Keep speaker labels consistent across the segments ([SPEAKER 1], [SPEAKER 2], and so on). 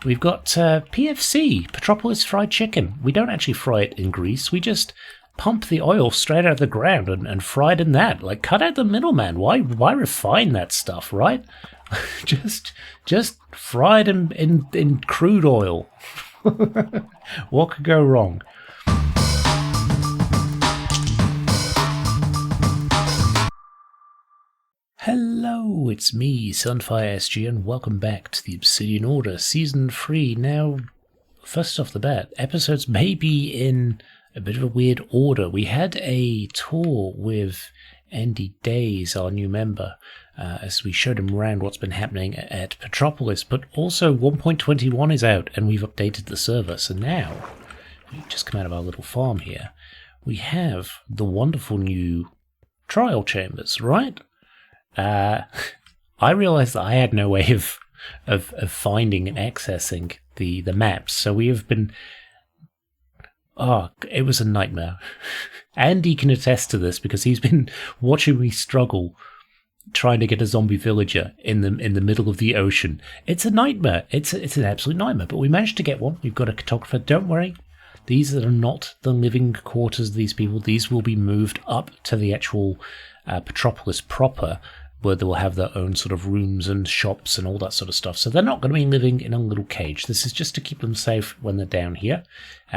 [SPEAKER 1] We've got PFC, Petropolis Fried Chicken. We don't actually fry it in grease. We just pump the oil straight out of the ground and fry it in that. Like, cut out the middleman. Why refine that stuff, right? just fry it in crude oil. What could go wrong? Hello, it's me, Sunfire SG, and welcome back to the Obsidian Order Season 3. Now, first off the bat, episodes may be in a bit of a weird order. We had a tour with Andy Days, our new member, as we showed him around what's been happening at Petropolis, but also 1.21 is out, and we've updated the server. So now, we just come out of our little farm here, we have the wonderful new trial chambers, right? I realized that I had no way of finding and accessing the maps, so we have been... Oh, it was a nightmare. Andy can attest to this because he's been watching me struggle trying to get a zombie villager in the middle of the ocean. It's a nightmare. It's an absolute nightmare, but we managed to get one. We've got a cartographer. Don't worry. These are not the living quarters of these people. These will be moved up to the actual Petropolis proper, where they will have their own sort of rooms and shops and all that sort of stuff. So they're not going to be living in a little cage. This is just to keep them safe when they're down here.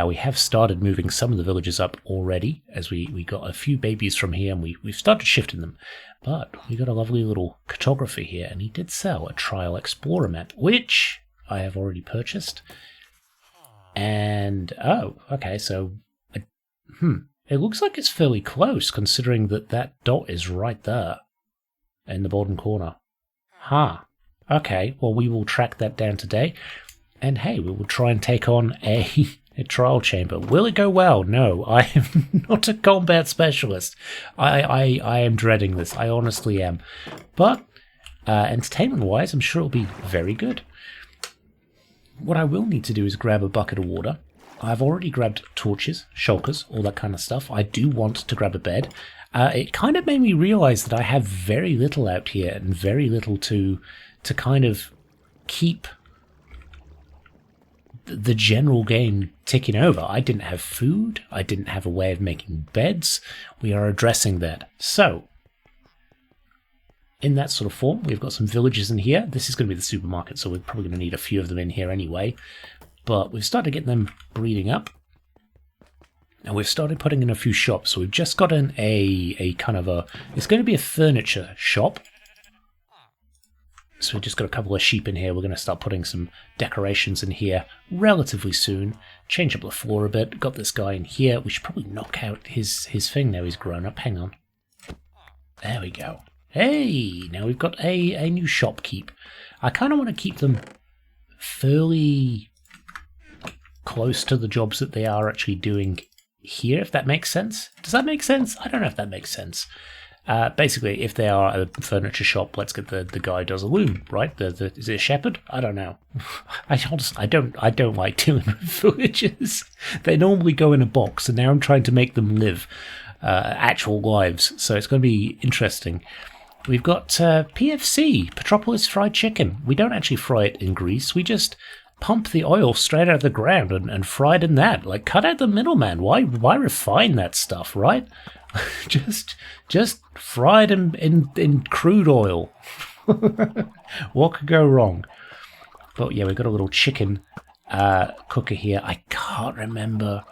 [SPEAKER 1] We have started moving some of the villagers up already, as we got a few babies from here, and we've started shifting them. But we got a lovely little cartographer here, and he did sell a trial explorer map, which I have already purchased. And, oh, okay, so, it looks like it's fairly close, considering that dot is right there in the bottom corner. Okay, well, we will track that down today. And hey, we will try and take on a trial chamber. Will it go well? No, I am not a combat specialist. I am dreading this. I honestly am. But entertainment-wise, I'm sure it'll be very good. What I will need to do is grab a bucket of water. I've already grabbed torches, shulkers, all that kind of stuff. I do want to grab a bed. It kind of made me realize that I have very little out here and very little to kind of keep the general game ticking over. I didn't have food. I didn't have a way of making beds. We are addressing that. So, in that sort of form, we've got some villages in here. This is going to be the supermarket, so we're probably going to need a few of them in here anyway. But we've started getting them breeding up. And we've started putting in a few shops. So we've just gotten a kind of a... It's going to be a furniture shop. So we've just got a couple of sheep in here. We're going to start putting some decorations in here relatively soon. Change up the floor a bit. Got this guy in here. We should probably knock out his thing now he's grown up. Hang on. There we go. Hey! Now we've got a new shopkeep. I kind of want to keep them fairly close to the jobs that they are actually doing here, if that makes sense. Does that make sense? I don't know if that makes sense. Basically, if they are a furniture shop, let's get the guy who does a loom, right? Is it a shepherd? I don't know. I don't like dealing with villagers. They normally go in a box, and now I'm trying to make them live actual lives. So it's going to be interesting. We've got PFC, Petropolis Fried Chicken. We don't actually fry it in grease. We just pump the oil straight out of the ground and fry it in that. Like, cut out the middleman. Why refine that stuff, right? just fry it in crude oil. What could go wrong? But yeah, we've got a little chicken cooker here. I can't remember.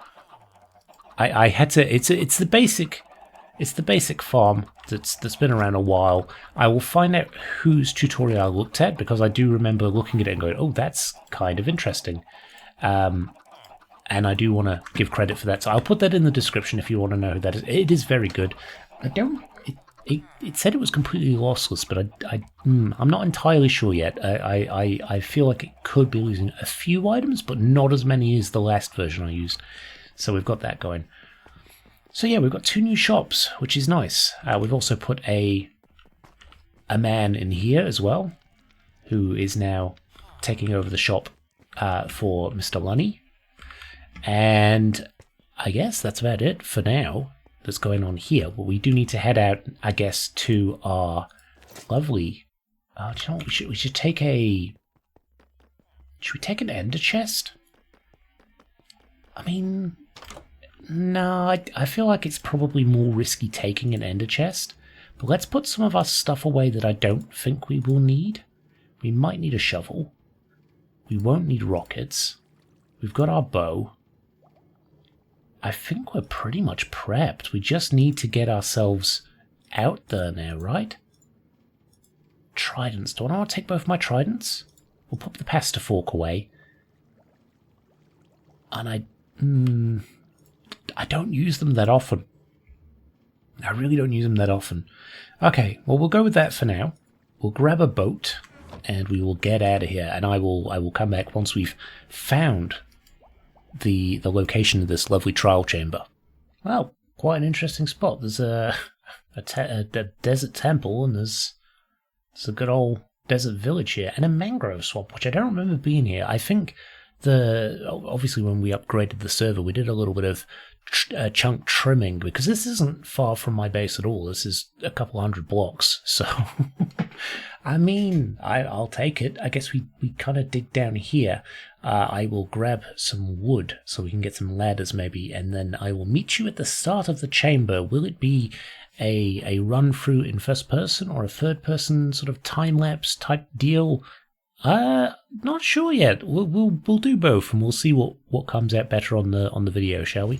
[SPEAKER 1] I had to. It's the basic farm that's been around a while. I will find out whose tutorial I looked at, because I do remember looking at it and going, oh, that's kind of interesting. And I do want to give credit for that. So I'll put that in the description if you want to know who that is. It is very good. It said it was completely lossless, but I'm not entirely sure yet. I feel like it could be losing a few items, but not as many as the last version I used. So we've got that going. So yeah, we've got 2 new shops, which is nice. We've also put a man in here as well, who is now taking over the shop for Mr. Lunny. And I guess that's about it for now that's going on here. But we do need to head out, I guess, to our lovely... do you know what? We should take a Should we take an ender chest? I mean, no, I feel like it's probably more risky taking an ender chest. But let's put some of our stuff away that I don't think we will need. We might need a shovel. We won't need rockets. We've got our bow. I think we're pretty much prepped. We just need to get ourselves out there now, right? Tridents. Do I want to take both my tridents? We'll pop the pasta fork away. And I don't use them that often. I really don't use them that often. Okay, well, we'll go with that for now. We'll grab a boat and we will get out of here. And I will come back once we've found the location of this lovely trial chamber. Well, quite an interesting spot. There's a desert temple, and there's a good old desert village here, and a mangrove swamp, which I don't remember being here. I think obviously when we upgraded the server, we did a little bit of chunk trimming, because this isn't far from my base at all. This is a couple 100 blocks, so I mean, I'll take it. I guess we kind of dig down here. I will grab some wood so we can get some ladders maybe, and then I will meet you at the start of the chamber. Will it be a run through in first person or a third person sort of time lapse type deal? Not sure yet. We'll do both, and we'll see what comes out better on the video, shall we?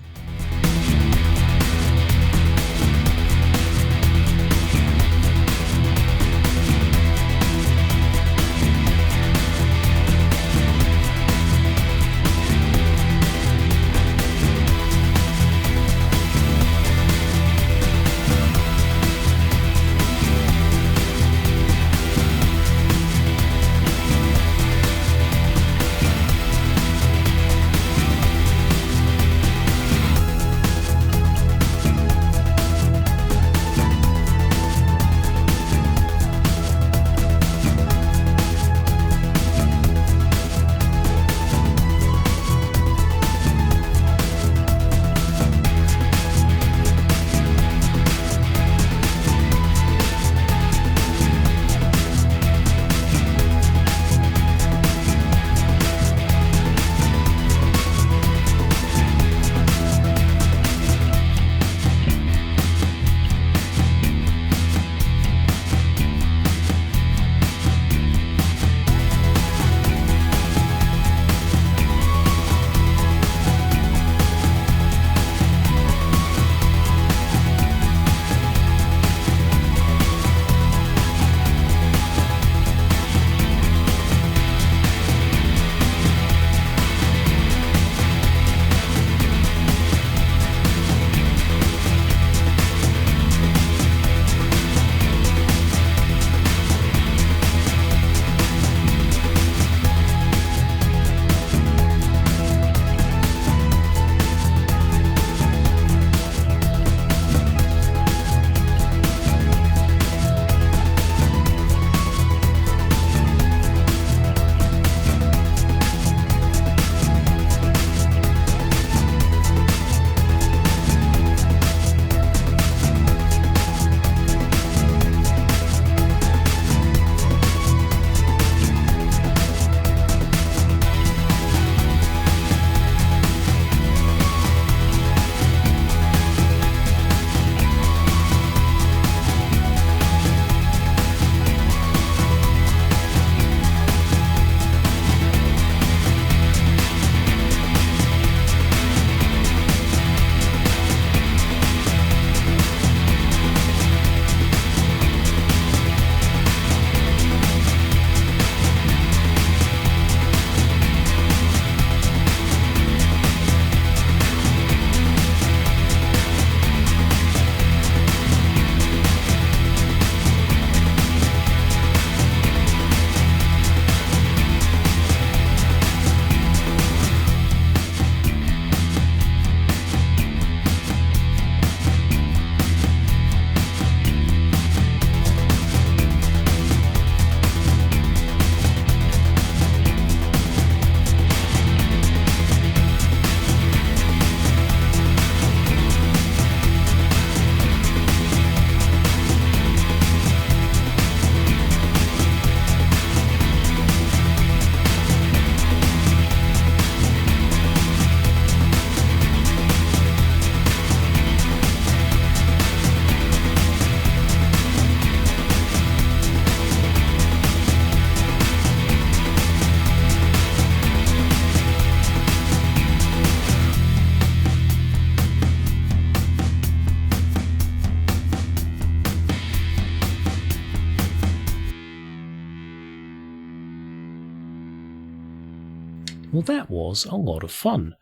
[SPEAKER 1] Well, that was a lot of fun.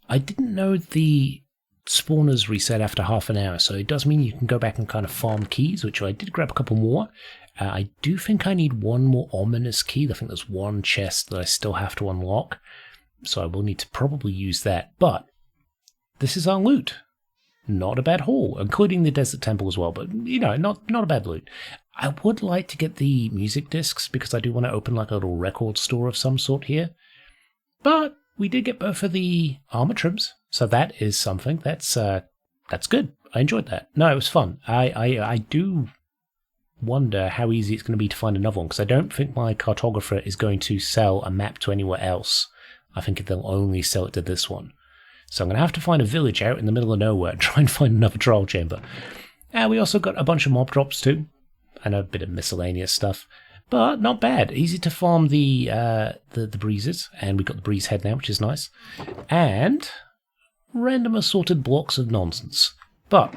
[SPEAKER 1] I didn't know the spawners reset after half an hour, so it does mean you can go back and kind of farm keys, which I did grab a couple more. I do think I need one more ominous key. I think there's one chest that I still have to unlock, so I will need to probably use that. But this is our loot. Not a bad haul, including the Desert Temple as well, but, you know, not a bad loot. I would like to get the music discs, because I do want to open like a little record store of some sort here. But we did get both of the armor trims, so that is something. That's good. I enjoyed that. No, it was fun. I do wonder how easy it's going to be to find another one, because I don't think my cartographer is going to sell a map to anywhere else. I think they'll only sell it to this one. So I'm going to have to find a village out in the middle of nowhere and try and find another trial chamber. And we also got a bunch of mob drops too, and a bit of miscellaneous stuff. But not bad. Easy to farm the breezes, and we got the breeze head now, which is nice. And random assorted blocks of nonsense. But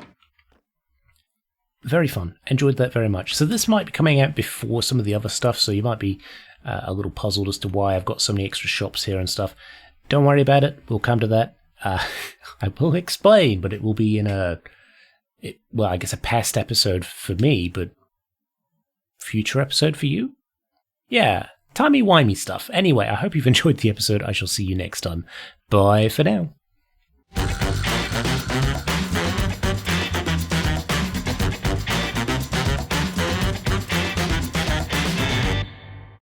[SPEAKER 1] very fun. Enjoyed that very much. So this might be coming out before some of the other stuff, so you might be a little puzzled as to why I've got so many extra shops here and stuff. Don't worry about it. We'll come to that. I will explain, but it will be in well, I guess a past episode for me, but future episode for you? Yeah, timey-wimey stuff. Anyway, I hope you've enjoyed the episode. I shall see you next time. Bye for now.